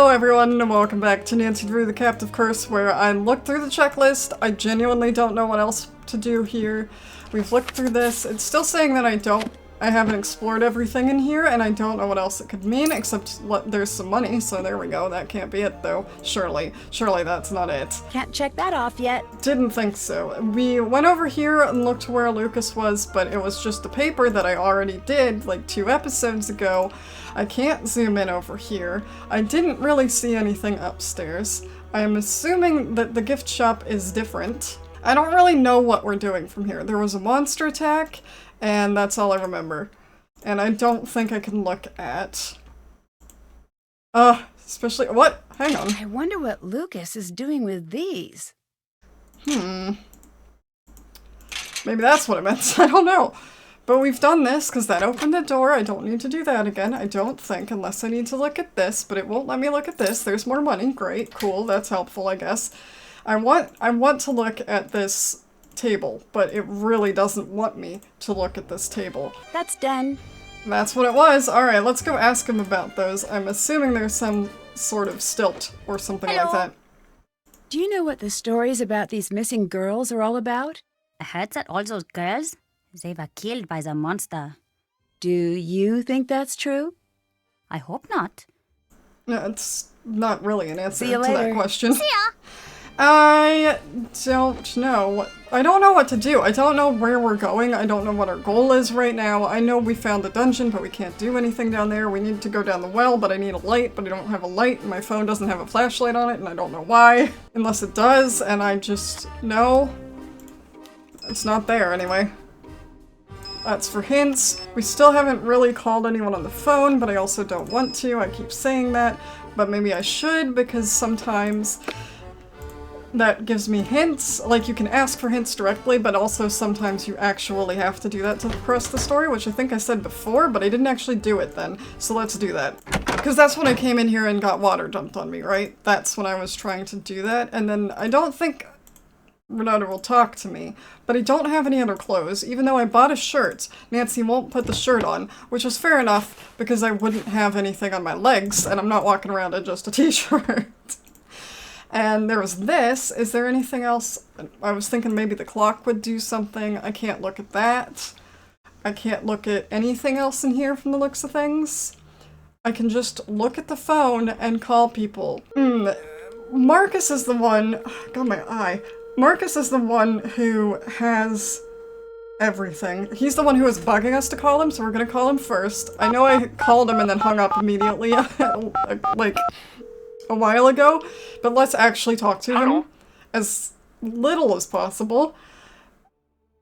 everyone, and welcome back to Nancy Drew the Captive Curse, where I looked through the checklist. I genuinely don't know what else to do here. We've looked through this. It's still saying that I haven't explored everything in here, and I don't know what else it could mean, except there's some money, so there we go. That can't be it, though. Surely that's not it. Can't check that off yet. Didn't think so. We went over here and looked where Lucas was, but it was just the paper that I already did, like 2 episodes ago. I can't zoom in over here. I didn't really see anything upstairs. I am assuming that the gift shop is different. I don't really know what we're doing from here. There was a monster attack, and that's all I remember. And I don't think I can look at... especially... What? Hang on. I wonder what Lucas is doing with these. Maybe that's what it meant. I don't know. But we've done this, because that opened the door. I don't need to do that again, I don't think, unless I need to look at this, but it won't let me look at this. There's more money. Great. Cool. That's helpful, I guess. I want to look at this table, but it really doesn't want me to look at this table. That's done. That's what it was. Alright, let's go ask him about those. I'm assuming there's some sort of stilt or something like that. Do you know what the stories about these missing girls are all about? I heard that all those girls, they were killed by the monster. Do you think that's true? I hope not. No, it's not really an answer See you to later. that question. See ya! I don't know. I don't know what to do. I don't know where we're going. I don't know what our goal is right now. I know we found the dungeon, but we can't do anything down there. We need to go down the well, but I need a light, but I don't have a light, and my phone doesn't have a flashlight on it, and I don't know why. Unless it does, and I just know. It's not there anyway. That's for hints. We still haven't really called anyone on the phone, but I also don't want to. I keep saying that, but maybe I should, because sometimes that gives me hints. Like, you can ask for hints directly, but also sometimes you actually have to do that to progress the story, which I think I said before, but I didn't actually do it then. So let's do that. Because that's when I came in here and got water dumped on me, right? That's when I was trying to do that, and then I don't think Renate will talk to me, but I don't have any other clothes, even though I bought a shirt. Nancy won't put the shirt on, which is fair enough, because I wouldn't have anything on my legs, and I'm not walking around in just a t-shirt. And there was this. Is there anything else? I was thinking maybe the clock would do something. I can't look at that. I can't look at anything else in here from the looks of things. I can just look at the phone and call people. Markus is the one... Got my eye. Markus is the one who has everything. He's the one who is bugging us to call him, so we're gonna call him first. I know I called him and then hung up immediately, like a while ago, but let's actually talk to him as little as possible,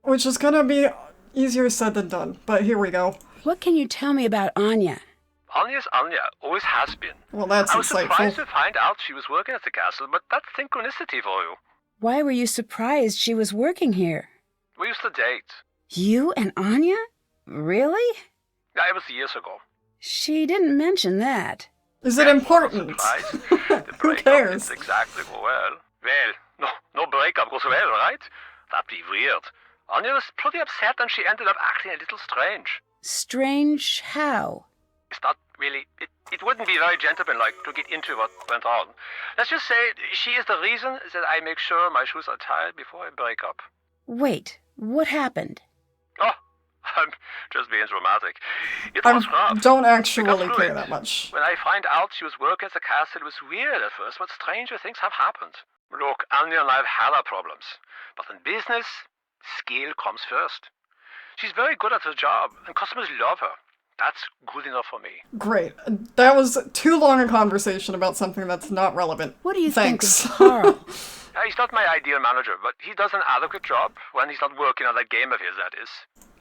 which is gonna be easier said than done, but here we go. What can you tell me about Anya? Anya's Anya, always has been. Well, that's I was insightful. surprised to find out she was working at the castle, but that's synchronicity for you. Why were you surprised she was working here? We used to date. You and Anya? Really? Yeah, it was years ago. She didn't mention that. Is it important? The Who breakup cares? didn't exactly go well. Well, no breakup goes well, right? That'd be weird. Anya was pretty upset and she ended up acting a little strange. Strange how? It's not really... It wouldn't be very gentlemanlike to get into what went on. Let's just say she is the reason that I make sure my shoes are tied before I break up. Wait, what happened? Oh, I'm just being dramatic. It was I rough. don't We got actually through care it. that much. When I find out she was working at the castle, it was weird at first, but stranger things have happened. Look, Anya and I have had our problems. But in business, skill comes first. She's very good at her job, and customers love her. That's good enough for me. Great. That was too long a conversation about something that's not relevant. What do you Thanks. think of Karl? He's not my ideal manager, but he does an adequate job when he's not working on that game of his, that is.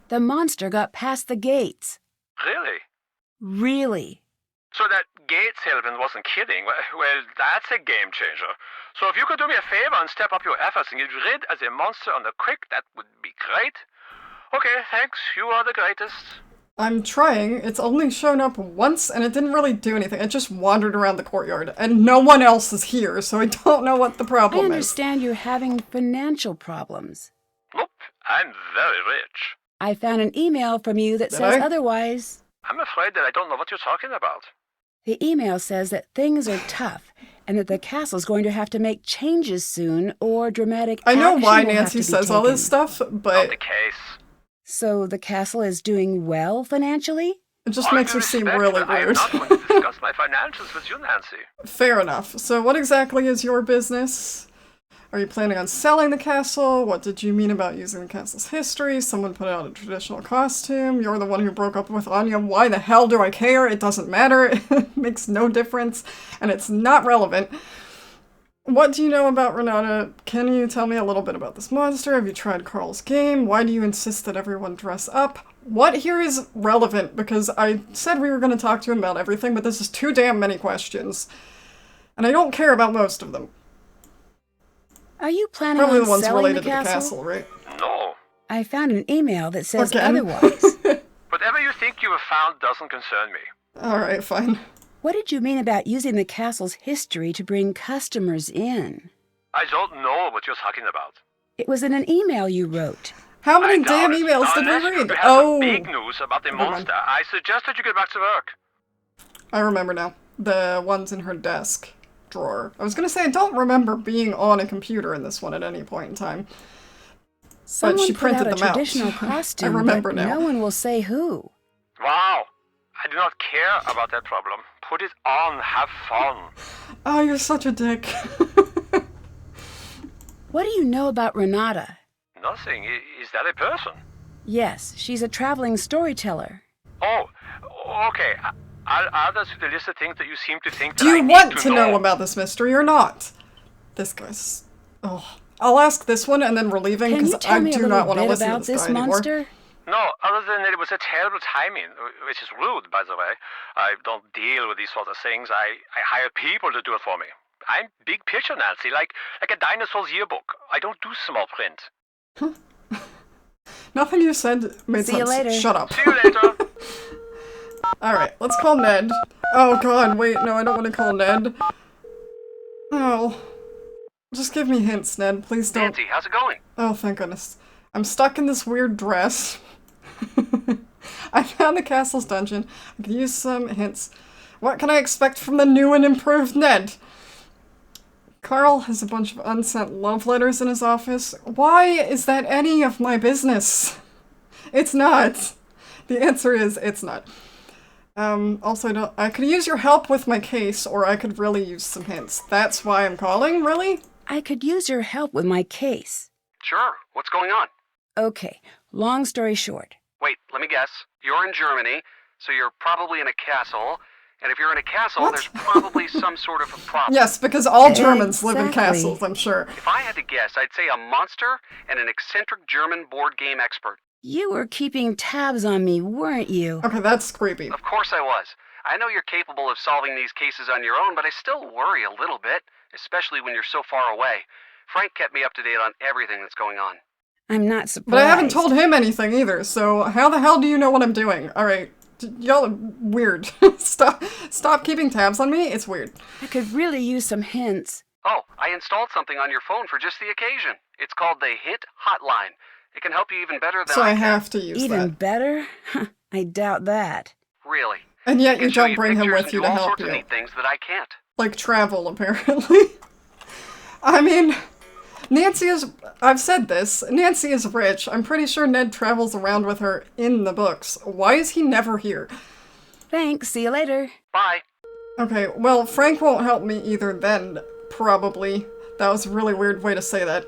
The monster got past the gates. Really? Really? So that gate salesman wasn't kidding. Well, that's a game changer. So if you could do me a favor and step up your efforts and get rid of the monster on the quick, that would be great. Okay, thanks. You are the greatest. I'm trying. It's only shown up once, and it didn't really do anything. It just wandered around the courtyard, and no one else is here, so I don't know what the I problem is. understand you're having financial problems. Nope, I'm very rich. I found an email from you that Did says I? otherwise. I'm afraid that I don't know what you're talking about. The email says that things are tough and that the castle's going to have to make changes soon or dramatic I know action why will have Nancy to be says all this taken. stuff, Not but the case. So the castle is doing well financially? it just All makes due her seem respect, really but I am rude. not going to discuss my financials with you, Nancy. Fair enough. So what exactly is your business? Are you planning on selling the castle? What did you mean about using the castle's history? Someone put out a traditional costume. You're the one who broke up with Anya. Why the hell do I care? It doesn't matter. It makes no difference. And it's not relevant. What do you know about Renate? Can you tell me a little bit about this monster? Have you tried Karl's game? Why do you insist that everyone dress up? What here is relevant? Because I said we were going to talk to him about everything, but this is too damn many questions. And I don't care about most of them. Are you planning Probably on the ones selling related the to the castle? castle, right? No. I found an email that says Again? otherwise. Whatever you think you have found doesn't concern me. Alright, fine. What did you mean about using the castle's history to bring customers in? I don't know what you're talking about. It was in an email you wrote. How many I doubt damn it. emails did Unless we you read? have Oh, some big news about the Never mind. monster, I suggest that you get back to work. I remember now. The ones in her desk drawer. I was gonna say I don't remember being on a computer in this one at any point in time. Someone she put printed out a them out. traditional costume, I remember but now. no one will say who. Wow. I do not care about that problem. Put it on. Have fun. Oh, you're such a dick. What do you know about Renate? Nothing. Is that a person? Yes, she's a traveling storyteller. Oh, okay. I'll add that to the list of things that you seem to think Do that I you need want to know about this mystery or not? This guy's... Oh. I'll ask this one and then we're leaving Can you because tell I me a do not little want to bit listen to about this this guy anymore. monster? No, other than that it was a terrible timing, which is rude, by the way. I don't deal with these sort of things. I hire people to do it for me. I'm big picture, Nancy, like a dinosaur's yearbook. I don't do small print. Nothing you said made See sense. you later. Shut up. See you later. Alright, let's call Ned. Oh god, wait, no, I don't want to call Ned. Oh. Just give me hints, Ned. Please don't. Nancy, how's it going? Oh, thank goodness. I'm stuck in this weird dress. I found the castle's dungeon. I could use some hints. What can I expect from the new and improved Ned? Karl has a bunch of unsent love letters in his office. Why is that any of my business? It's not. The answer is, it's not. Also, I could use your help with my case, or I could really use some hints. That's why I'm calling, really? I could use your help with my case. Sure. What's going on? Okay, long story short. Wait, let me guess. You're in Germany, so you're probably in a castle. And if you're in a castle, What? there's probably some sort of a problem. Yes, because all Germans live in Exactly. castles, I'm sure. If I had to guess, I'd say a monster and an eccentric German board game expert. You were keeping tabs on me, weren't you? Okay, that's creepy. Of course I was. I know you're capable of solving these cases on your own, but I still worry a little bit, especially when you're so far away. Frank kept me up to date on everything that's going on. I'm not surprised. But I haven't told him anything either, so how the hell do you know what I'm doing? Alright, y'all are weird. Stop keeping tabs on me, it's weird. I could really use some hints. Oh, I installed something on your phone for just the occasion. It's called the Hit Hotline. It can help you even better than So I can. have to use Even that. better? I doubt that. Really. And yet It you can show don't bring him pictures with and you do to all help sorts of you. neat things that I can't. Like travel, apparently. I mean, I've said this, Nancy is rich. I'm pretty sure Ned travels around with her in the books. Why is he never here? Thanks, see you later. Bye. Okay, well, Frank won't help me either then, probably. That was a really weird way to say that.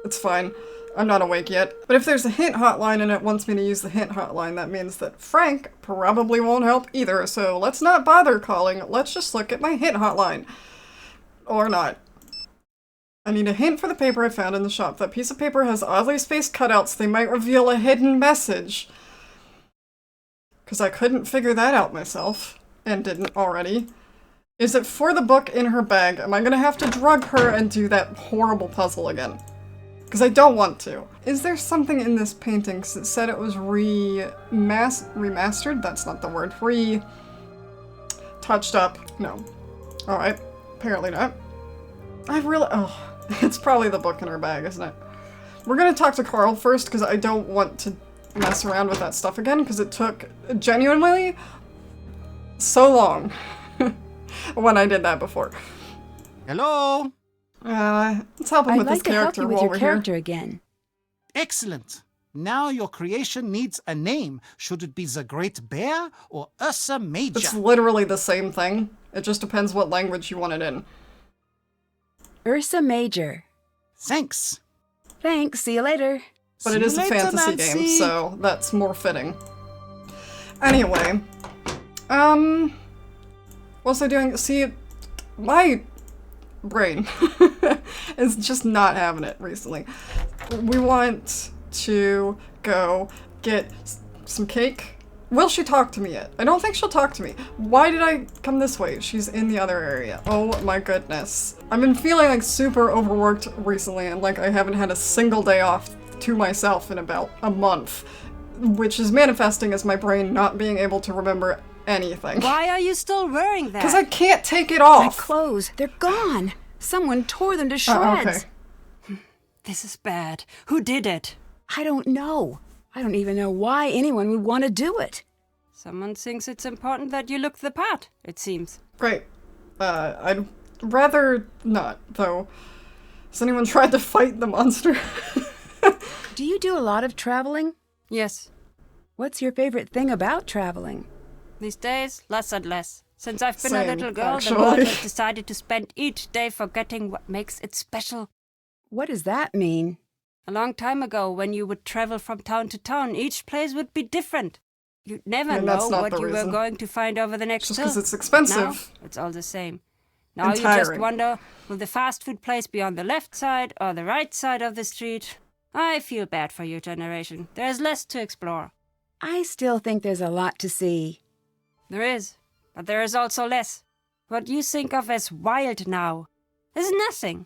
It's fine. I'm not awake yet. But if there's a hint hotline and it wants me to use the hint hotline, that means that Frank probably won't help either, so let's not bother calling. Let's just look at my hint hotline. Or not. I need a hint for the paper I found in the shop. That piece of paper has oddly spaced cutouts. They might reveal a hidden message. Because I couldn't figure that out myself. And didn't already. Is it for the book in her bag? Am I gonna have to drug her and do that horrible puzzle again? Because I don't want to. Is there something in this painting? Because it said it was remastered? That's not the word. Touched up. No. Alright. Apparently not. Oh, it's probably the book in her bag, isn't it? We're gonna talk to Karl first, because I don't want to mess around with that stuff again, because it took genuinely so long. when I did that before. Hello? Let's help him I'd with his like to help character you with while your we're character here. again. Excellent. Now your creation needs a name. Should it be the Great Bear or Ursa Major? It's literally the same thing. It just depends what language you want it in. Ursa Major. Thanks. Thanks, see you later. But See it you is a later, fantasy Nancy. game, so that's more fitting. Anyway, what's I doing? See, my brain is just not having it recently. We want to go get some cake. Will she talk to me yet? I don't think she'll talk to me. Why did I come this way? She's in the other area. Oh my goodness. I've been feeling like super overworked recently and like I haven't had a single day off to myself in about a month, which is manifesting as my brain not being able to remember anything. Why are you still wearing that? Because I can't take it My off. clothes, they're gone. Someone tore them to shreds. Okay. This is bad. Who did it? I don't know. I don't even know why anyone would want to do it. Someone thinks it's important that you look the part, it seems. Great. I'd rather not, though. Has anyone tried to fight the monster? Do you do a lot of traveling? Yes. What's your favorite thing about traveling? These days, less and less. Since I've been Same, a little girl, actually. the world has decided to spend each day forgetting what makes it special. What does that mean? A long time ago, when you would travel from town to town, each place would be different. You'd never And know that's not what the you reason. were going to find over the next Just hill. because it's Now, expensive. it's all the same. Now And you just tiring. wonder, will the fast food place be on the left side or the right side of the street? I feel bad for your generation. There's less to explore. I still think there's a lot to see. There is, but there is also less. What you think of as wild now is nothing.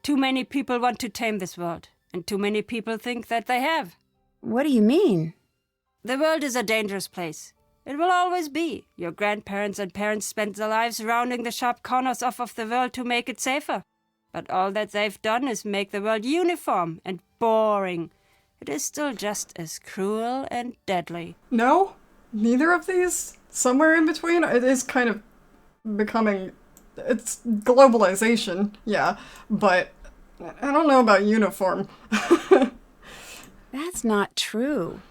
Too many people want to tame this world, and too many people think that they have. What do you mean? The world is a dangerous place. It will always be. Your grandparents and parents spent their lives rounding the sharp corners off of the world to make it safer. But all that they've done is make the world uniform and boring. It is still just as cruel and deadly. No? Neither of these? Somewhere in between? It is kind of becoming... It's globalization, yeah, but I don't know about uniform. That's not true.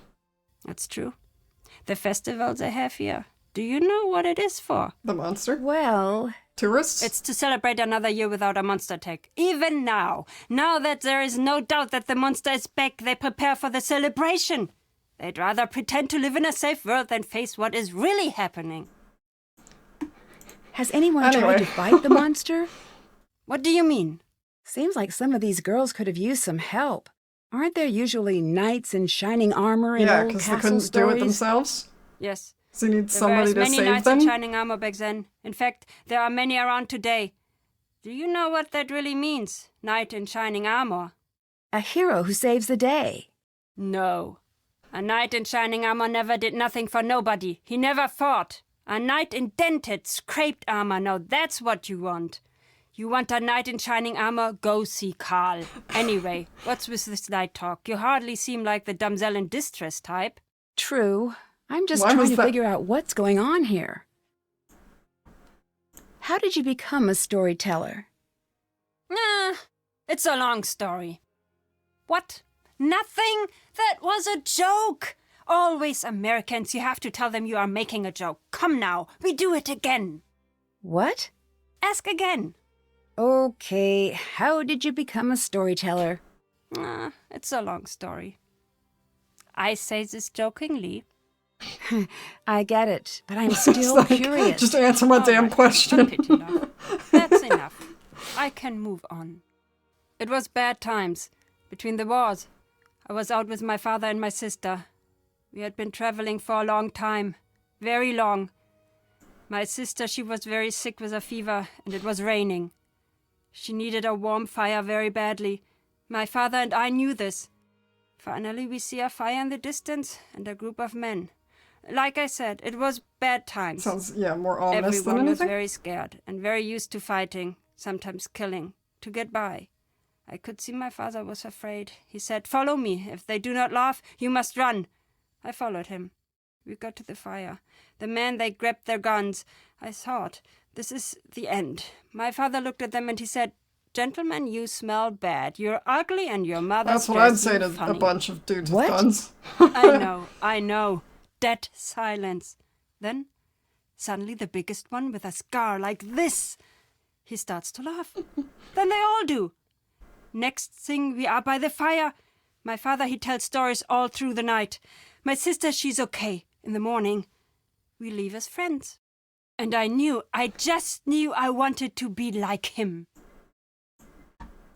That's true. The festival they have here, do you know what it is for? The monster? Well, Tourists? It's to celebrate another year without a monster attack. Even now that there is no doubt that the monster is back, they prepare for the celebration. They'd rather pretend to live in a safe world than face what is really happening. has anyone Anyway. tried to fight the monster? What do you mean? Seems like some of these girls could have used some help. Aren't there usually knights in shining armor in yeah, old because castle they couldn't stories? do it themselves. Yes. So you need There were somebody as to many save knights them? in shining armor back then. In fact, there are many around today. Do you know what that really means? Knight in shining armor? A hero who saves the day. No. A knight in shining armor never did nothing for nobody. He never fought. A knight in dented, scraped armor. Now that's what you want. You want a knight in shining armor? Go see Karl. Anyway, what's with this knight talk? You hardly seem like the damsel in distress type. True. I'm just Why trying was to that- figure out what's going on here. How did you become a storyteller? It's a long story. What? Nothing? That was a joke! Always Americans, you have to tell them you are making a joke. Come now, we do it again. What? Ask again. Okay, how did you become a storyteller? It's a long story. I say this jokingly. I get it, but I'm still Like, curious. just answer my All damn right, question. pity enough. That's enough. I can move on. It was bad times. Between the wars, I was out with my father and my sister. We had been traveling for a long time. Very long. My sister, she was very sick with a fever, and it was raining. She needed a warm fire very badly. My father and I knew this. Finally, we see a fire in the distance and a group of men. Like I said, it was bad times. Sounds, yeah, more ominous than Everyone was anything. very scared and very used to fighting, sometimes killing, to get by. I could see my father was afraid. He said, "Follow me. If they do not laugh, you must run." I followed him. We got to the fire. The men, they grabbed their guns. I thought This is the end. My father looked at them and he said, "Gentlemen, you smell bad. You're ugly and your mother's That's what I'd dressing say to funny." a bunch of dudes What? with guns. I know. Dead silence. Then, suddenly the biggest one with a scar like this. He starts to laugh. Then they all do. Next thing, we are by the fire. My father, he tells stories all through the night. My sister, she's okay. In the morning, we leave as friends. And I just knew I wanted to be like him.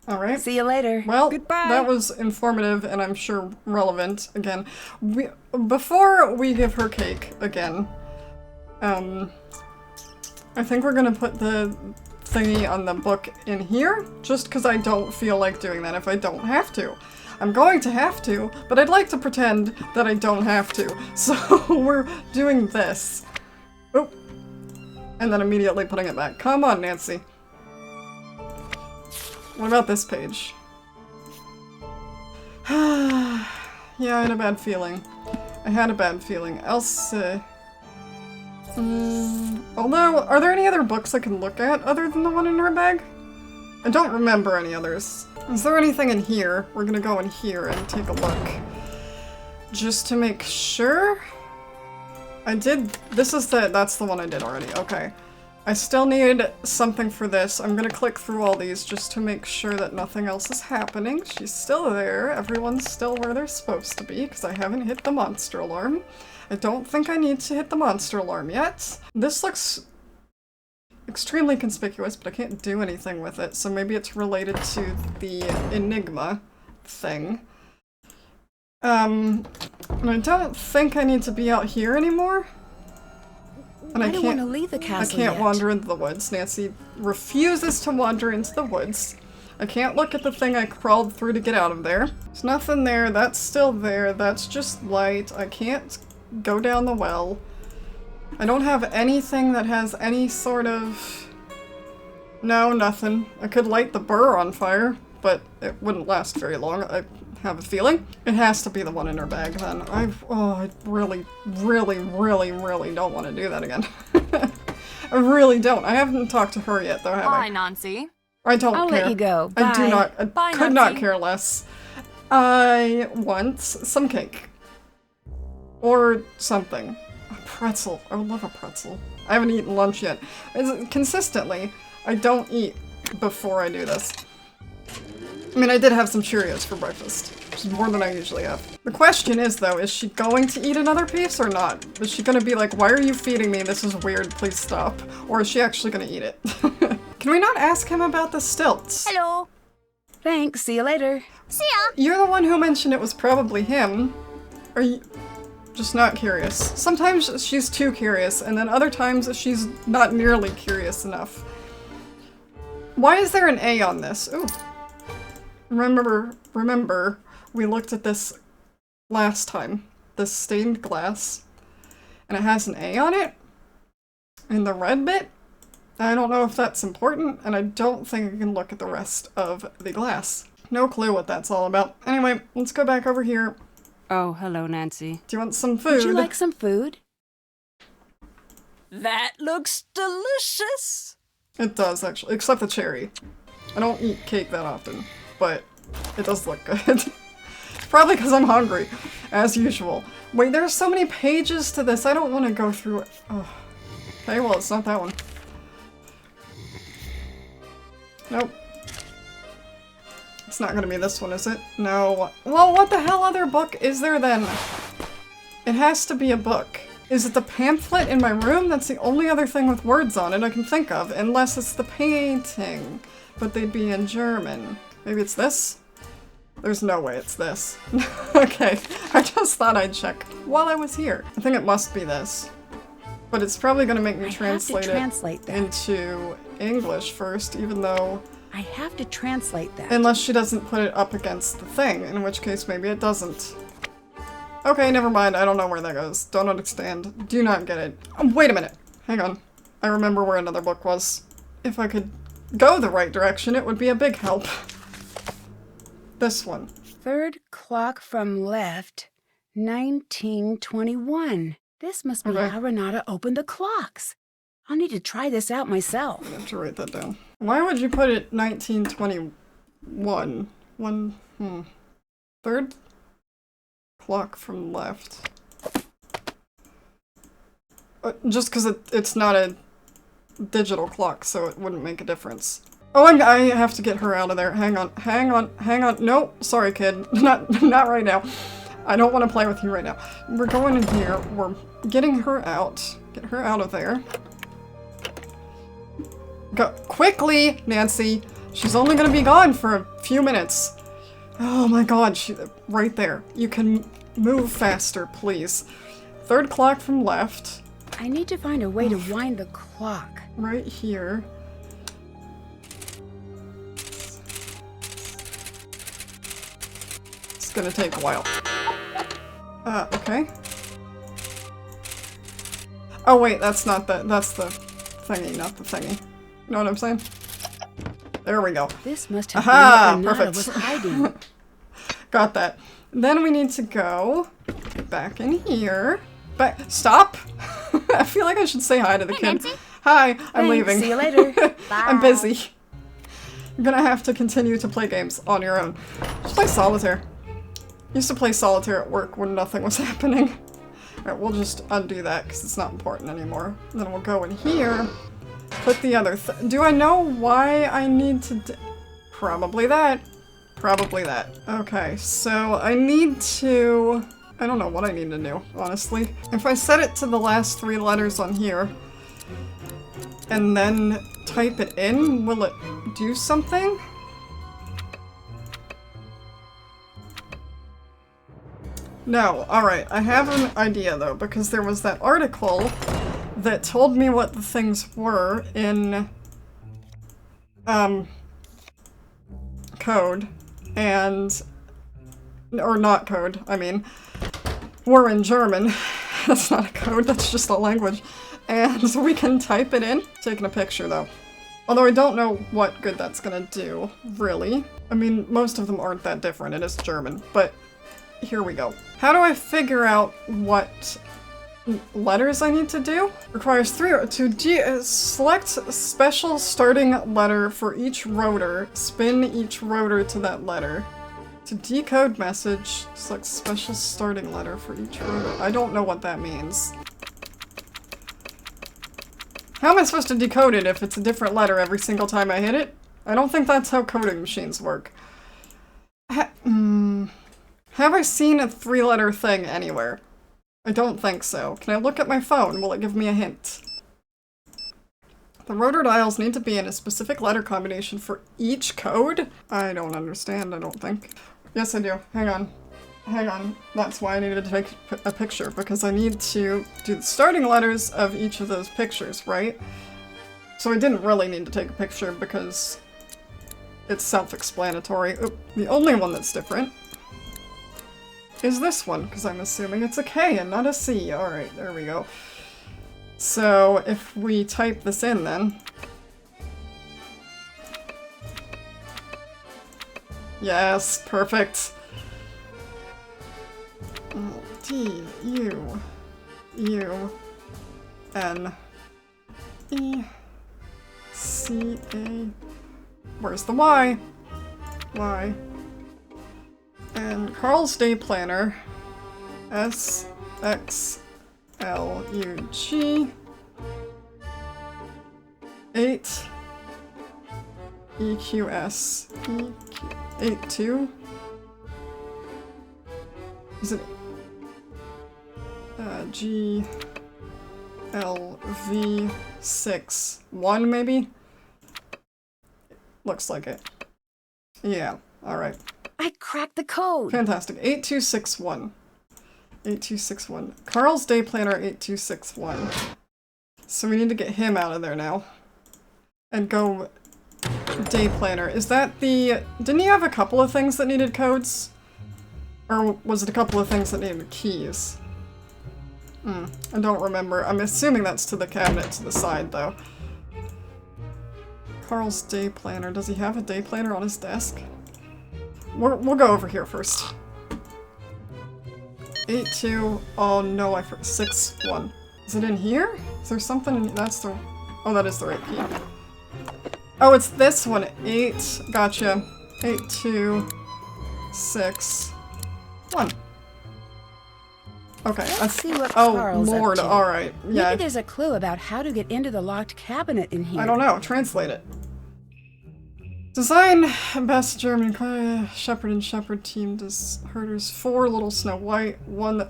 All right. See you later. Well, Goodbye. that was informative and I'm sure relevant. Again, before we give her cake again, I think we're gonna put the thingy on the book in here, just because I don't feel like doing that if I don't have to. I'm going to have to, but I'd like to pretend that I don't have to. So we're doing this. Oh. And then immediately putting it back. Come on, Nancy. What about this page? Yeah, I had a bad feeling. Elsa. Although, are there any other books I can look at other than the one in her bag? I don't remember any others. Is there anything in here? We're gonna go in here and take a look. Just to make sure? That's the one I did already, okay. I still need something for this. I'm gonna click through all these just to make sure that nothing else is happening. She's still there. Everyone's still where they're supposed to be because I haven't hit the monster alarm. I don't think I need to hit the monster alarm yet. This looks extremely conspicuous, but I can't do anything with it, so maybe it's related to the Enigma thing. And I don't think I need to be out here anymore. And I don't want to leave the I castle can't yet. wander into the woods. Nancy refuses to wander into the woods. I can't look at the thing I crawled through to get out of there. There's nothing there. That's still there. That's just light. I can't go down the well. I don't have anything that has any sort of... No, nothing. I could light the burr on fire, but it wouldn't last very long, I have a feeling. It has to be the one in her bag, then. I really, really, really, really don't want to do that again. I really don't. I haven't talked to her yet, though, have I? Bye, Nancy. I don't I'll care. let you go. I do Bye. not. I Bye, could not Nancy. care less. I want some cake. Or something. A pretzel. I would love a pretzel. I haven't eaten lunch yet. Consistently, I don't eat before I do this. I mean, I did have some Cheerios for breakfast, which is more than I usually have. The question is, though, is she going to eat another piece or not? Is she gonna be like, why are you feeding me? This is weird, please stop. Or is she actually gonna eat it? Can we not ask him about the stilts? Hello. Thanks. See you later. See ya. You're the one who mentioned it was probably him. Are you just not curious? Sometimes she's too curious, and then other times she's not nearly curious enough. Why is there an A on this? Ooh. Remember, we looked at this last time. This stained glass. And it has an A on it? In the red bit? I don't know if that's important, and I don't think I can look at the rest of the glass. No clue what that's all about. Anyway, let's go back over here. Oh, hello, Nancy. Do you want some food? Would you like some food? That looks delicious. It does, actually. Except the cherry. I don't eat cake that often, but it does look good. Probably because I'm hungry, as usual. Wait, there's so many pages to this. I don't want to go through it. Oh. Okay, well, it's not that one. Nope. It's not gonna be this one, is it? No. Well, what the hell other book is there then? It has to be a book. Is it the pamphlet in my room? That's the only other thing with words on it I can think of, unless it's the painting. But they'd be in German. Maybe it's this? There's no way it's this. Okay, I just thought I'd check while I was here. I think it must be this. But it's probably gonna make me translate it into English first, even though... I have to translate that. Unless she doesn't put it up against the thing, in which case maybe it doesn't. Okay, never mind. I don't know where that goes. Don't understand. Do not get it. Oh, wait a minute. Hang on. I remember where another book was. If I could go the right direction, it would be a big help. This one. Third clock from left, 1921. This must be Okay. how Renate opened the clocks. I'll need to try this out myself. I have to write that down. Why would you put it 1921? Third clock from left. Just because it's not a digital clock, so it wouldn't make a difference. Oh, I have to get her out of there. Hang on. No, sorry, kid. Not right now. I don't want to play with you right now. We're going in here. We're getting her out. Get her out of there. Go quickly, Nancy. She's only going to be gone for a few minutes. Oh my god, right there. You can move faster, please. Third clock from left. I need to find a way to wind the clock. Right here. It's gonna take a while. Okay. Oh wait, that's the thingy, not the thingy. You know what I'm saying? There we go. This must have Aha! been what Renate Perfect. was hiding. Got that. Then we need to go back in here. Stop! I feel like I should say hi to the kid. Nancy. Hi, I'm Thanks, leaving. see you later. I'm busy. You're gonna have to continue to play games on your own. Just play solitaire. Used to play solitaire at work when nothing was happening. Alright, we'll just undo that because it's not important anymore. And then we'll go in here. Put the other do I know why I need to probably that. Probably that. Okay, so I need to... I don't know what I need to do, honestly. If I set it to the last 3 letters on here, and then type it in, will it do something? No, alright, I have an idea though, because there was that article that told me what the things were in, code, and, or not code, I mean, were in German. That's not a code, that's just a language. And we can type it in. Taking a picture though. Although I don't know what good that's gonna do, really. I mean, most of them aren't that different, it is German, but here we go. How do I figure out what letters I need to do? Requires 3 to select a special starting letter for each rotor. Spin each rotor to that letter. To decode message, select special starting letter for each rotor. I don't know what that means. How am I supposed to decode it if it's a different letter every single time I hit it? I don't think that's how coding machines work. Have I seen a 3-letter thing anywhere? I don't think so. Can I look at my phone? Will it give me a hint? The rotor dials need to be in a specific letter combination for each code? I don't understand, I don't think. Yes, I do. Hang on. Hang on. That's why I needed to take a picture, because I need to do the starting letters of each of those pictures, right? So I didn't really need to take a picture because it's self-explanatory. The only one that's different is this one, because I'm assuming it's a K and not a C. Alright, there we go. So if we type this in then... Yes, perfect. D, U, U, N, E, C, A. Where's the Y? Y. And Karl's day planner. S, X, L, U, G. 8. EQS. EQ. 8, 2. Is it G L V 6 1 maybe? Looks like it. Yeah, alright. I cracked the code. Fantastic. 8261. 8261. Karl's day planner 8261. So we need to get him out of there now. And go day planner. Is that the... Didn't you have a couple of things that needed codes? Or was it a couple of things that needed keys? I don't remember. I'm assuming that's to the cabinet to the side, though. Karl's day planner. Does he have a day planner on his desk? We'll go over here first. 8-2. Oh no, 6-1. Is it in here? Is there something in... That's the Oh, that is the right key. Oh, it's this one. 8. Gotcha. 8, 2, 6, 1. Okay. Let's see what Oh, Karl's up Lord. to. Alright. Yeah. Maybe there's a clue about how to get into the locked cabinet in here. I don't know. Translate it. Design Best German Shepherd and Shepherd team does herders 4 little Snow White, 1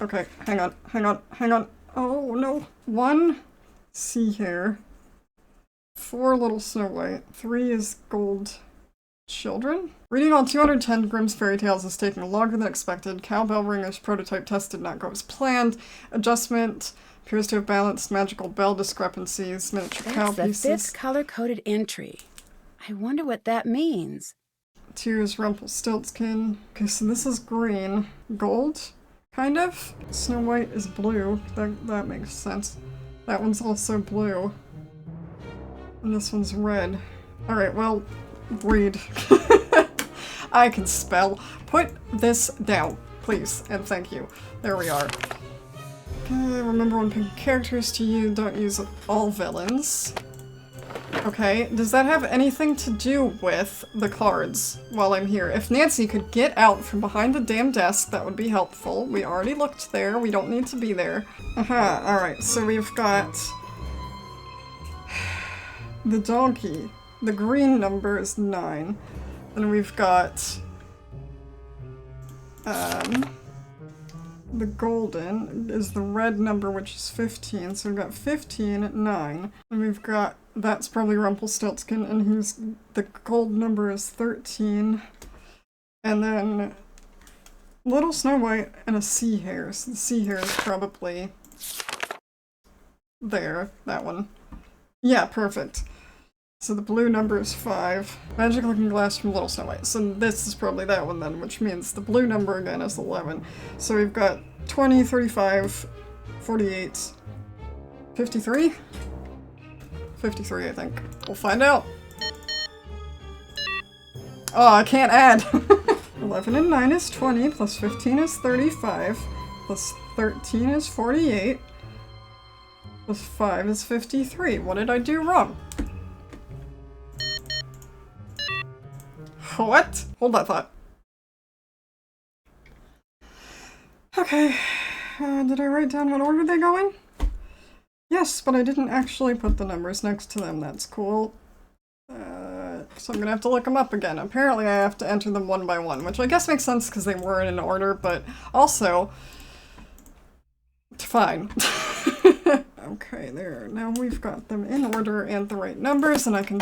okay, hang on. Oh no. 1 sea hare, 4 little Snow White, 3 is gold children. Reading all 210 Grimm's fairy tales is taking longer than expected. Cowbell Ringer's prototype test did not go as planned. Adjustment appears to have balanced magical bell discrepancies. Miniature cow That's the pieces. 5th color-coded entry. I wonder what that means. 2 is Rumpelstiltskin. Okay, so this is green. Gold? Kind of? Snow White is blue. That makes sense. That one's also blue. And this one's red. Alright, well, read. I can spell. Put this down, please, and thank you. There we are. Okay, remember when picking characters to use, don't use all villains. Okay, does that have anything to do with the cards while I'm here? If Nancy could get out from behind the damn desk, that would be helpful. We already looked there, we don't need to be there. Aha, alright, so we've got the donkey. The green number is 9. Then we've got the golden is the red number, which is 15. So we've got 15, 9. And we've got, that's probably Rumpelstiltskin, and the gold number is 13. And then little Snow White and a sea hare. So the sea hare is probably there, that one. Yeah, perfect. So the blue number is 5. Magic looking glass from Little Snow White. So this is probably that one then, which means the blue number again is 11. So we've got 20, 35, 48, 53? 53, I think. We'll find out. Oh, I can't add. 11 and 9 is 20, plus 15 is 35, plus 13 is 48, plus 5 is 53. What did I do wrong? What? Hold that thought. Okay. Did I write down what order they go in? Yes, but I didn't actually put the numbers next to them. That's cool. So I'm gonna have to look them up again. Apparently I have to enter them one by one, which I guess makes sense because they were in an order, but also... fine. Okay, there. Now we've got them in order and the right numbers, and I can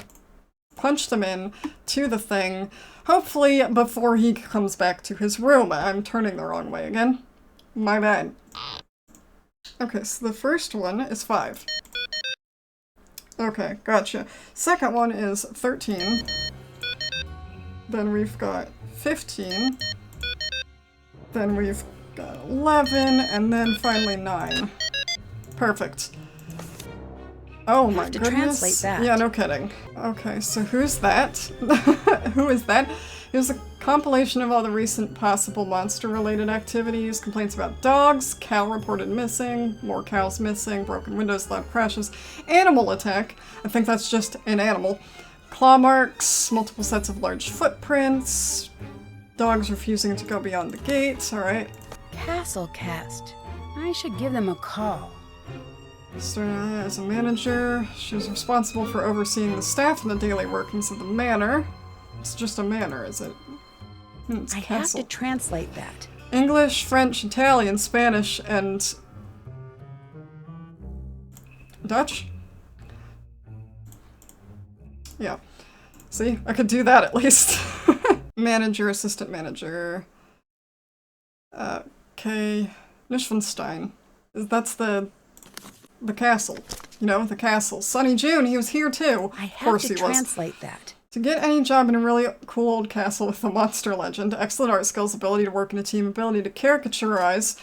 punch them in to the thing, hopefully before he comes back to his room. I'm turning the wrong way again. My bad. Okay, so the first one is 5. Okay, gotcha. Second one is 13. Then we've got 15. Then we've got 11, and then finally 9. Perfect. Oh my goodness. Translate that. Yeah, no kidding. Okay, so who's that? Who is that? Here's a compilation of all the recent possible monster-related activities. Complaints about dogs, cow reported missing, more cows missing, broken windows, loud crashes, animal attack. I think that's just an animal. Claw marks, multiple sets of large footprints, dogs refusing to go beyond the gate. Alright. Castle Cast. I should give them a call. As a manager, she was responsible for overseeing the staff and the daily workings of the manor. It's just a manor, is it? It's I have to translate that. English, French, Italian, Spanish, and Dutch? Yeah. See? I could do that at least. Manager, assistant manager. Okay. Neuschwanstein. That's the castle. You know, the castle. Sunny June, he was here too. I have to translate that. To get any job in a really cool old castle with a monster legend, excellent art skills, ability to work in a team, ability to caricaturize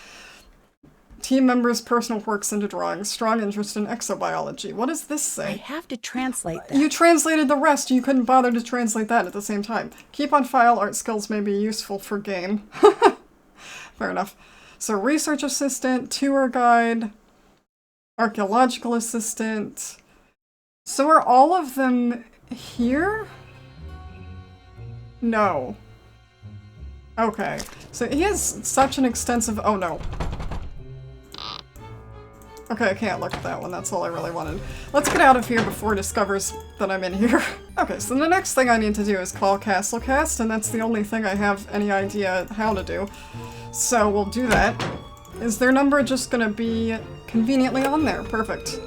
team members' personal quirks into drawings, strong interest in exobiology. What does this say? I have to translate that. You translated the rest. You couldn't bother to translate that at the same time. Keep on file. Art skills may be useful for game. Fair enough. So research assistant, tour guide. archaeological assistant. So are all of them here? No. Okay. So he has such an extensive... Oh, no. Okay, I can't look at that one. That's all I really wanted. Let's get out of here before it discovers that I'm in here. Okay, so the next thing I need to do is call Castlecast, and that's the only thing I have any idea how to do. So we'll do that. Is their number just gonna be conveniently on there? Perfect.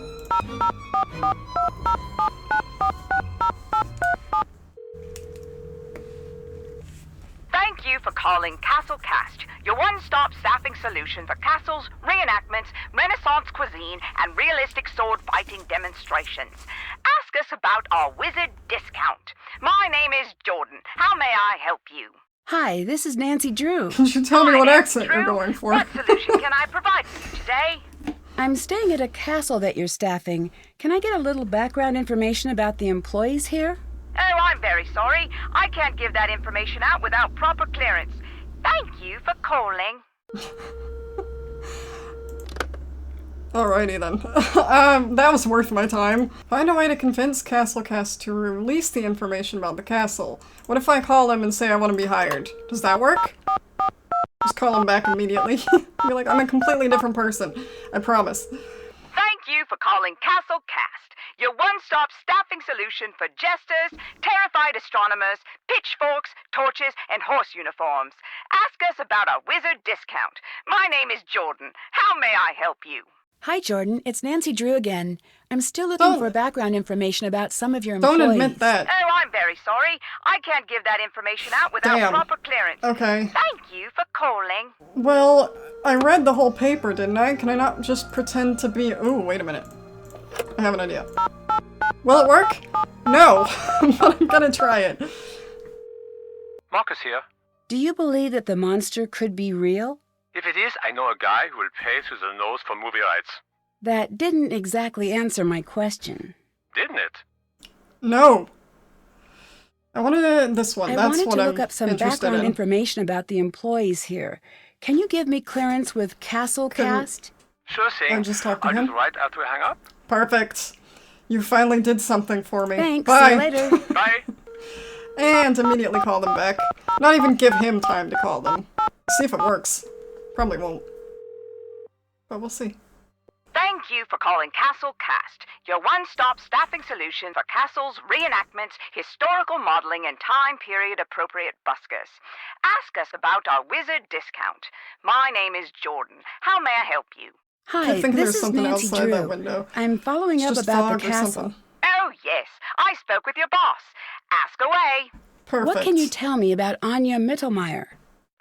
Thank you for calling Castlecast, your one-stop staffing solution for castles, reenactments, Renaissance cuisine, and realistic sword-fighting demonstrations. Ask us about our wizard discount. My name is Jordan. How may I help you? Hi, this is Nancy Drew. Can you tell me what accent Drew, you're going for? What solution can I provide for you today? I'm staying at a castle that you're staffing. Can I get a little background information about the employees here? Oh, I'm very sorry. I can't give that information out without proper clearance. Thank you for calling. Alrighty then. That was worth my time. Find a way to convince Castlecast to release the information about the castle. What if I call them and say I want to be hired? Does that work? Just call them back immediately. Be like, I'm a completely different person. I promise. Thank you for calling Castlecast, your one-stop staffing solution for jesters, terrified astronomers, pitchforks, torches, and horse uniforms. Ask us about our wizard discount. My name is Jordan. How may I help you? Hi, Jordan. It's Nancy Drew again. I'm still looking for background information about some of your employees. Don't admit that. Oh, I'm very sorry. I can't give that information out without proper clearance. Okay. Thank you for calling. Well, I read the whole paper, didn't I? Can I not just pretend to be... Ooh, wait a minute. I have an idea. Will it work? No, but I'm gonna try it. Markus here. Do you believe that the monster could be real? If it is, I know a guy who will pay through the nose for movie rights. That didn't exactly answer my question. Didn't it? No. I wanted this one. I That's wanted what to I'm look up some interested background in. information about the employees here. Can you give me clearance with Castlecast? Sure thing. I'll just talk to I'll him. do it right after we hang up. Perfect. You finally did something for me. Thanks. Bye. See you later. Bye. And immediately call them back. Not even give him time to call them. See if it works. Probably won't. But we'll see. Thank you for calling Castlecast, your one-stop staffing solution for castles, reenactments, historical modeling, and time period appropriate buskers. Ask us about our wizard discount. My name is Jordan. How may I help you? Hi, I think this there's is something Nancy outside Drew. that window. I'm following It's up just about the fog or castle. something. Oh, yes. I spoke with your boss. Ask away. Perfect. What can you tell me about Anya Mittelmeier?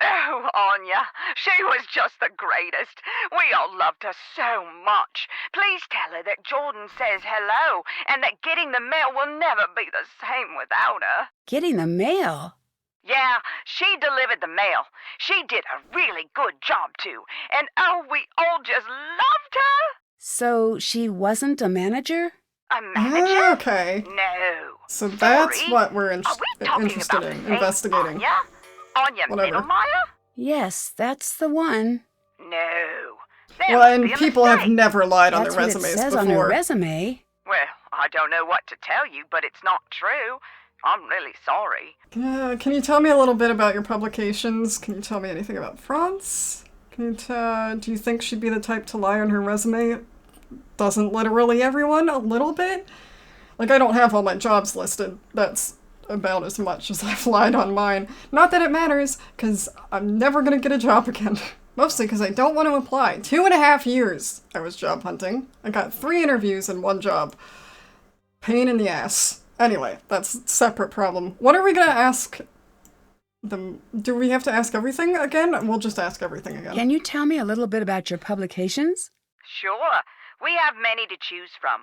Oh, Anya. She was just the greatest. We all loved her so much. Please tell her that Jordan says hello and that getting the mail will never be the same without her. Getting the mail? Yeah, she delivered the mail. She did a really good job, too. And oh, we all just loved her. So she wasn't a manager? A manager? Okay. No. So that's Sorry. what we're Are we talking interested about in, the same investigating. Anya? Anya Whatever. Mittelmeier? Yes, that's the one. No. There Well, must be and a people have mistake. never lied on That's their what it resumes says before. on her resume. Well, I don't know what to tell you, but it's not true. I'm really sorry. Can you tell me a little bit about your publications? Can you tell me anything about France? Can you do you think she'd be the type to lie on her resume? Doesn't literally everyone a little bit? Like, I don't have all my jobs listed. That's about as much as I've lied on mine. Not that it matters, because I'm never gonna get a job again. Mostly because I don't want to apply. 2.5 years I was job hunting. I got 3 interviews and 1 job. Pain in the ass. Anyway, that's a separate problem. What are we gonna ask them? Do we have to ask everything again? We'll just ask everything again. Can you tell me a little bit about your publications? Sure. We have many to choose from.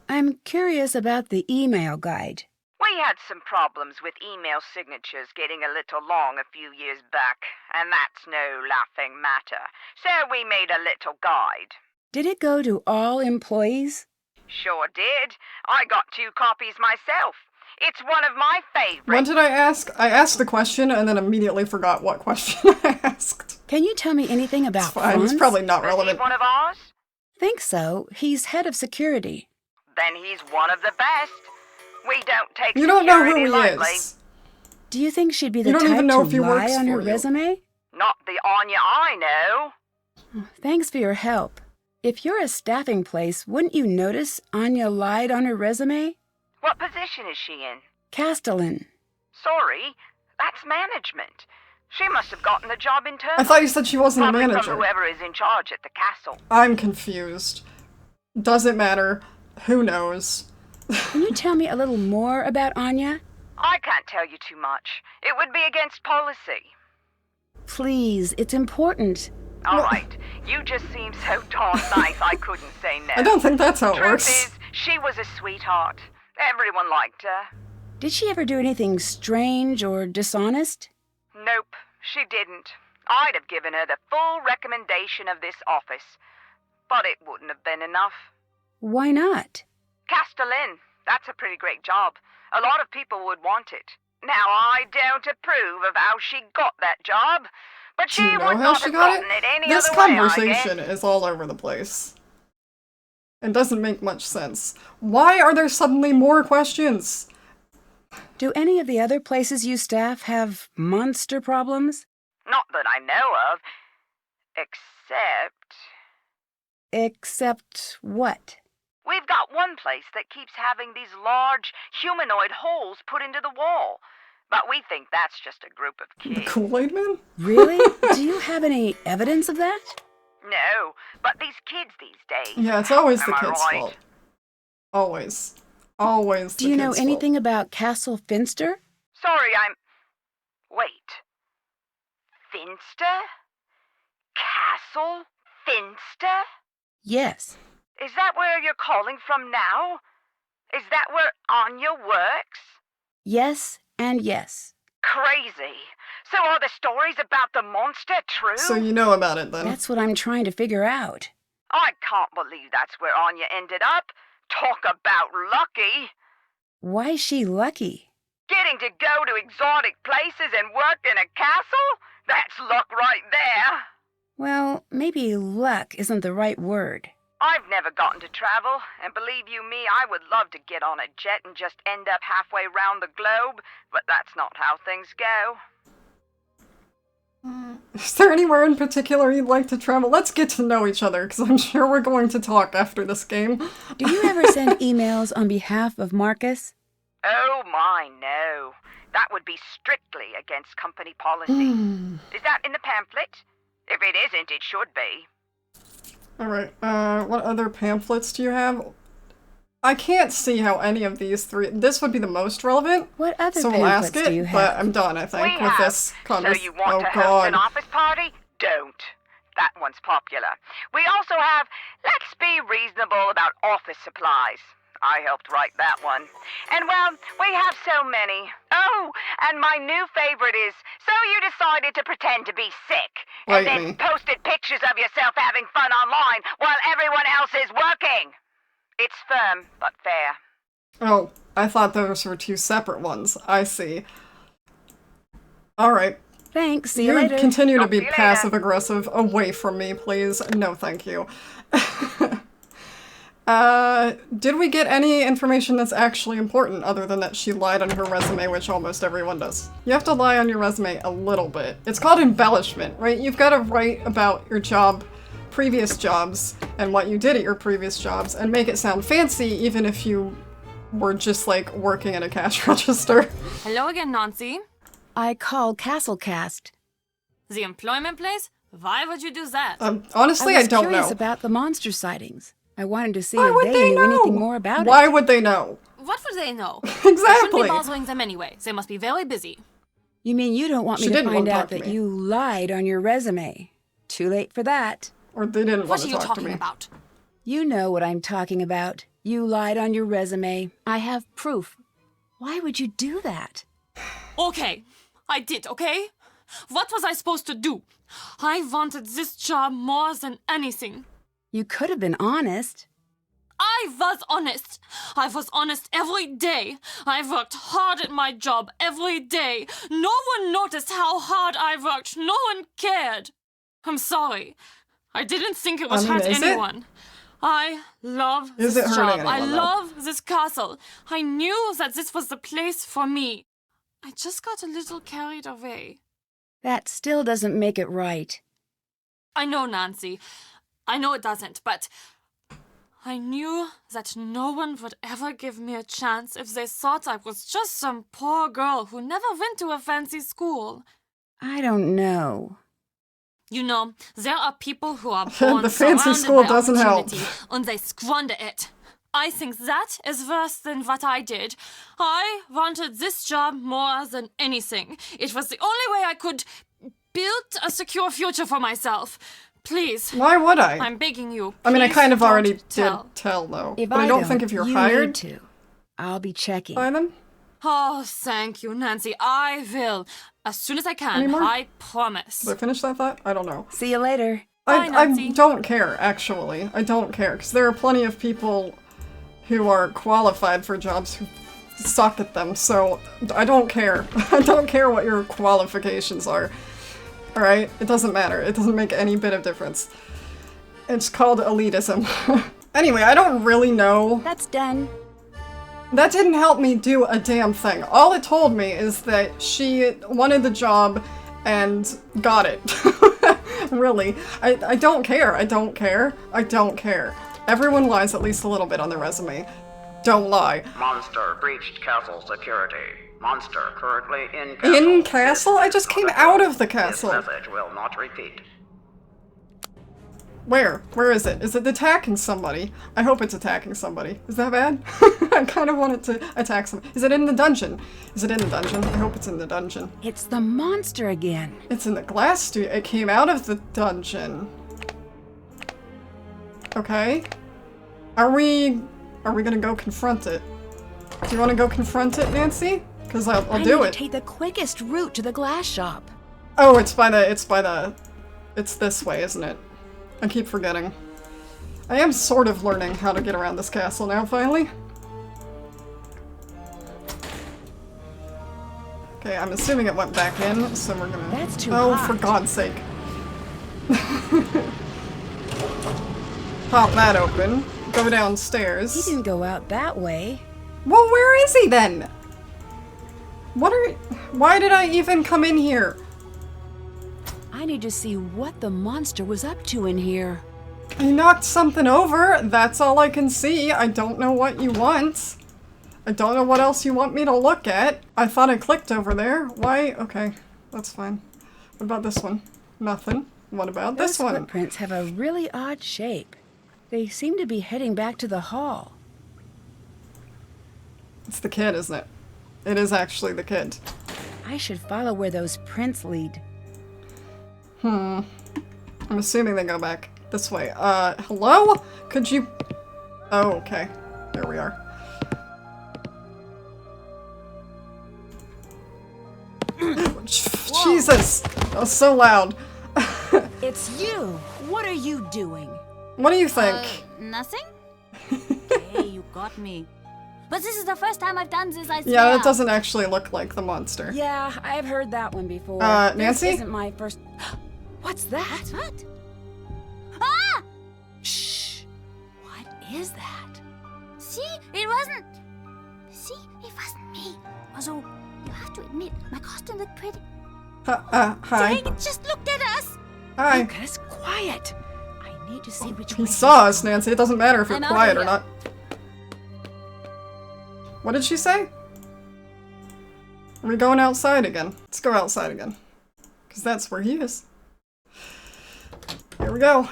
I'm curious about the email guide. We had some problems with email signatures getting a little long a few years back, and that's no laughing matter. So we made a little guide. Did it go to all employees? Sure did. I got 2 copies myself. It's one of my favorites. What did I ask? I asked the question and then immediately forgot what question I asked. Can you tell me anything about It's fine. France? It's probably not Receive relevant. one of ours? Think so. He's head of security. Then he's one of the best. We don't take You don't know who security he lightly. is. Do you think she'd be the You don't type even know to if he lie works on her for you. resume? Not the Anya I know. Thanks for your help. If you're a staffing place, wouldn't you notice Anya lied on her resume? What position is she in? Castellan. Sorry, that's management. She must have gotten the job internally. I thought you said she wasn't a Probably manager. from whoever is in charge at the castle. I'm confused. Doesn't matter. Who knows? Can you tell me a little more about Anya? I can't tell you too much. It would be against policy. Please, it's important. All right, you just seem so darn nice I couldn't say no. I don't think that's how it Truth works. is, she was a sweetheart. Everyone liked her. Did she ever do anything strange or dishonest? Nope, she didn't. I'd have given her the full recommendation of this office. But it wouldn't have been enough. Why not? Castellan, that's a pretty great job. A lot of people would want it. Now, I don't approve of how she got that job, but she Do you know would how not she have got gotten it any This other way, I conversation guess. is all over the place. It doesn't make much sense. Why are there suddenly more questions? Do any of the other places you staff have monster problems? Not that I know of, except... Except what? We've got one place that keeps having these large humanoid holes put into the wall. But we think that's just a group of The kids. Kool-Aid Man? Really? Do you have any evidence of that? No, but these kids these days. Yeah, it's always the Am I kid's right? fault. Always. Always the Do you know kid's anything fault. about Castle Finster? Sorry, Wait. Finster? Castle Finster? Yes. Is that where you're calling from now? Is that where Anya works? Yes and yes. Crazy. So are the stories about the monster true? So you know about it then. That's what I'm trying to figure out. I can't believe that's where Anya ended up. Talk about lucky. Why's she lucky? Getting to go to exotic places and work in a castle? That's luck right there. Well, maybe luck isn't the right word. I've never gotten to travel, and believe you me, I would love to get on a jet and just end up halfway round the globe, but that's not how things go. Is there anywhere in particular you'd like to travel? Let's get to know each other, because I'm sure we're going to talk after this game. Do you ever send emails on behalf of Markus? Oh my, no. That would be strictly against company policy. Is that in the pamphlet? If it isn't, it should be. Alright, what other pamphlets do you have? I can't see how any of these three... This would be the most relevant, What other so we'll ask pamphlets do you it, but have? I'm done, I think, We with have. this So conversation. you want Oh, to host God. an office party? Don't. That one's popular. We also have Let's Be Reasonable About Office Supplies. I helped write that one. And well, we have so many. Oh, and my new favorite is So You Decided to Pretend to Be Sick. And Wait, then me. posted pictures of yourself having fun online while everyone else is working. It's firm, but fair. Oh, I thought those were two separate ones. I see. Alright. Thanks. See you You later. continue to Talk be to you later. passive-aggressive. Away from me, please. No, thank you. Did we get any information that's actually important other than that she lied on her resume, which almost everyone does? You have to lie on your resume a little bit. It's called embellishment, right? You've got to write about your job, previous jobs, and what you did at your previous jobs, and make it sound fancy even if you were just, like, working at a cash register. Hello again, Nancy. I call Castlecast. The employment place? Why would you do that? Honestly, I I was don't curious know. about the monster sightings. I wanted to see Why if would they they knew know? anything more about Why it. would they know? What would they know? They shouldn't Exactly. be bothering them anyway. They must be very busy. You mean you don't want She me to didn't want find to out talk to that me. you lied on your resume? Too late for that. Or they didn't want What to are you talk to talking me. about? You know what I'm talking about. You lied on your resume. I have proof. Why would you do that? Okay, I did, okay? What was I supposed to do? I wanted this job more than anything. You could have been honest. I was honest. I was honest every day. I worked hard at my job every day. No one noticed how hard I worked. No one cared. I'm sorry. I didn't think it would I mean, hurt is it? anyone. I love Is this it hurting job. I anyone, though? love this castle. I knew that this was the place for me. I just got a little carried away. That still doesn't make it right. I know, Nancy. I know it doesn't, but I knew that no one would ever give me a chance if they thought I was just some poor girl who never went to a fancy school. I don't know. You know, there are people who are born The fancy surrounded school by doesn't help. opportunity, and they squander it. I think that is worse than what I did. I wanted this job more than anything. It was the only way I could build a secure future for myself. Please. Why would I? I'm begging you. I mean, I please kind of don't already tell. did tell, though. If But I don't think if you're you hired need to. I'll be checking. by them. Oh, thank you, Nancy. I will. As soon as I can. Any more? I promise. Did I finish that thought? I don't know. See you later. Bye, I Nancy. don't care, actually. I don't care, because there are plenty of people who are qualified for jobs who suck at them, so I don't care. I don't care what your qualifications are. Alright? It doesn't matter. It doesn't make any bit of difference. It's called elitism. Anyway, I don't really know. That's done. That didn't help me do a damn thing. All it told me is that she wanted the job and got it. Really. I don't care. I don't care. I don't care. Everyone lies at least a little bit on their resume. Don't lie. Monster breached castle security. Monster currently in castle. In castle? I just came out of the castle. This message will not repeat. Where? Where is it? Is it attacking somebody? I hope it's attacking somebody. Is that bad? I kind of want it to attack some. Is it in the dungeon? Is it in the dungeon? I hope it's in the dungeon. It's the monster again. It's in the glass studio. It came out of the dungeon. Okay. Are we gonna go confront it? Do you want to go confront it, Nancy? Because I'll I do need it. to take the quickest route to the glass shop. Oh, it's this way, isn't it? I keep forgetting. I am sort of learning how to get around this castle now, finally. Okay, I'm assuming it went back in, so we're gonna... That's too Oh, hot. for God's sake. Pop that open. Go He downstairs. didn't go out that way. Well, where is he then? Why did I even come in here? I need to see what the monster was up to in here. You knocked something over. That's all I can see. I don't know what you want. I don't know what else you want me to look at. I thought I clicked over there. Why? Okay, that's fine. What about this one? Nothing. What about this Those one? footprints have a really odd shape. They seem to be heading back to the hall. It's the kid, isn't it? It is actually the kid. I should follow where those prints lead. I'm assuming they go back this way. Hello? Could you... Oh, okay. There we are. Jesus! That was so loud. It's you! What are you doing? What do you think? Nothing? Hey, you got me. But this is the first time I've done this, I swear. Yeah, that doesn't actually look like the monster. Yeah, I've heard that one before. Nancy? This isn't my first... What's that? What? Ah! Shh! What is that? See? It wasn't... See? It wasn't me. Also, you have to admit, my costume looked pretty. Hi. Dang, it just looked at us! Hi. Lucas, quiet! I need to see which He way saw he's us, Nancy. It doesn't matter if you're I'm out quiet of or here. not. What did she say? Are we going outside again? Let's go outside again. Because that's where he is. Here we go.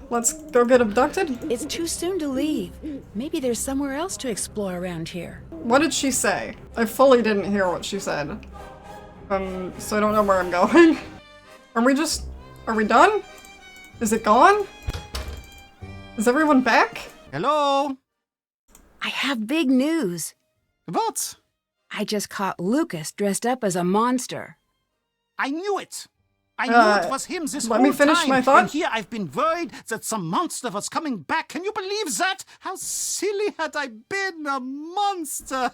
Let's go get abducted. It's too soon to leave. Maybe there's somewhere else to explore around here. What did she say? I fully didn't hear what she said. So I don't know where I'm going. Are we done? Is it gone? Is everyone back? Hello? I have big news. What? I just caught Lucas dressed up as a monster. I knew it! I knew it was him this let whole me finish time. my thought. And here I've been worried that some monster was coming back. Can you believe that? How silly had I been, a monster!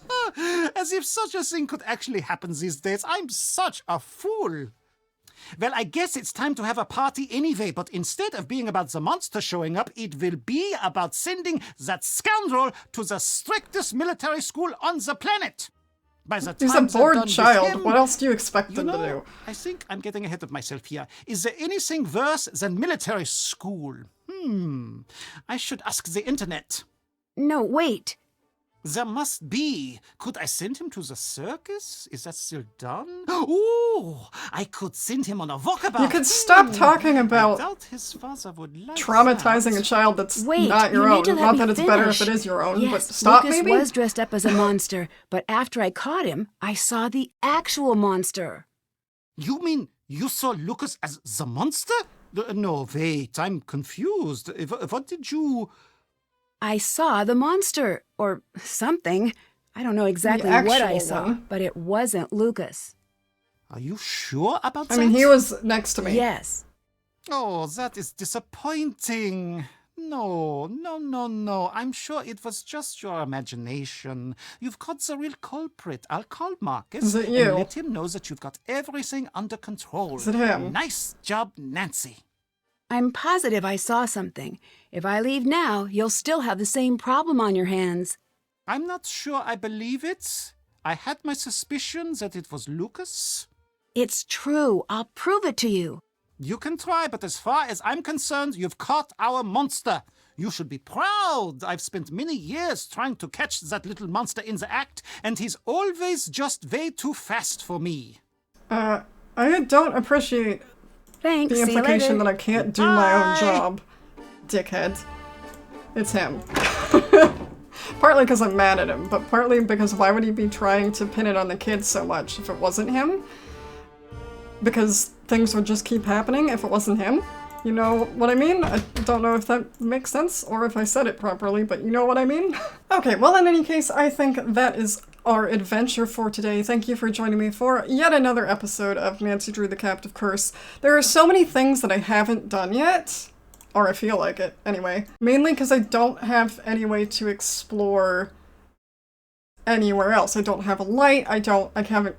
As if such a thing could actually happen these days. I'm such a fool. Well, I guess it's time to have a party anyway, but instead of being about the monster showing up, it will be about sending that scoundrel to the strictest military school on the planet. By the He's a time they're bored done with child. him, What else do you expect you him to know, do? I think I'm getting ahead of myself here. Is there anything worse than military school? I should ask the internet. No, wait. There must be. Could I send him to the circus? Is that still done? Ooh, I could send him on a walkabout. You could stop talking I about doubt his father would like traumatizing that. a child that's Wait, not your you own. need to let Not me that it's better if finish. it is your own, Yes, but stop Lucas maybe? was dressed up as a monster, but after I caught him, I saw the actual monster. You mean you saw Lucas as the monster? No, wait, I'm confused. What did you... I saw the monster, or something. I don't know exactly what I actual saw, one. but it wasn't Lucas. Are you sure about I that? mean, he was next to me. Yes. Oh, that is disappointing. No. I'm sure it was just your imagination. You've caught the real culprit. I'll call Markus Is it you? and let him know that you've got everything under control. Is it him? Nice job, Nancy. I'm positive I saw something. If I leave now, you'll still have the same problem on your hands. I'm not sure I believe it. I had my suspicion that it was Lucas. It's true. I'll prove it to you. You can try, but as far as I'm concerned, you've caught our monster. You should be proud. I've spent many years trying to catch that little monster in the act, and he's always just way too fast for me. I don't appreciate Thanks. the See you implication later. that I can't do my own Bye. job. Dickhead. It's him. Partly because I'm mad at him, but partly because why would he be trying to pin it on the kids so much if it wasn't him? Because things would just keep happening if it wasn't him? You know what I mean? I don't know if that makes sense or if I said it properly, but you know what I mean? Okay, well in any case, I think that is our adventure for today. Thank you for joining me for yet another episode of Nancy Drew the Captive Curse. There are so many things that I haven't done yet, or I feel like it, anyway. Mainly because I don't have any way to explore anywhere else. I don't have a light, I haven't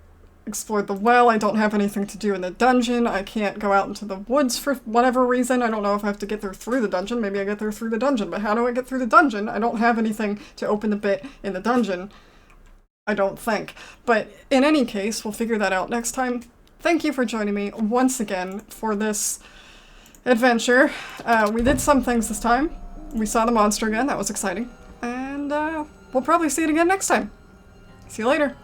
explored the well, I don't have anything to do in the dungeon, I can't go out into the woods for whatever reason. I don't know if I have to get there through the dungeon, maybe I get there through the dungeon, but how do I get through the dungeon? I don't have anything to open the bit in the dungeon, I don't think. But in any case, we'll figure that out next time. Thank you for joining me once again for this adventure. We did some things this time. We saw the monster again, that was exciting. And we'll probably see it again next time. See you later.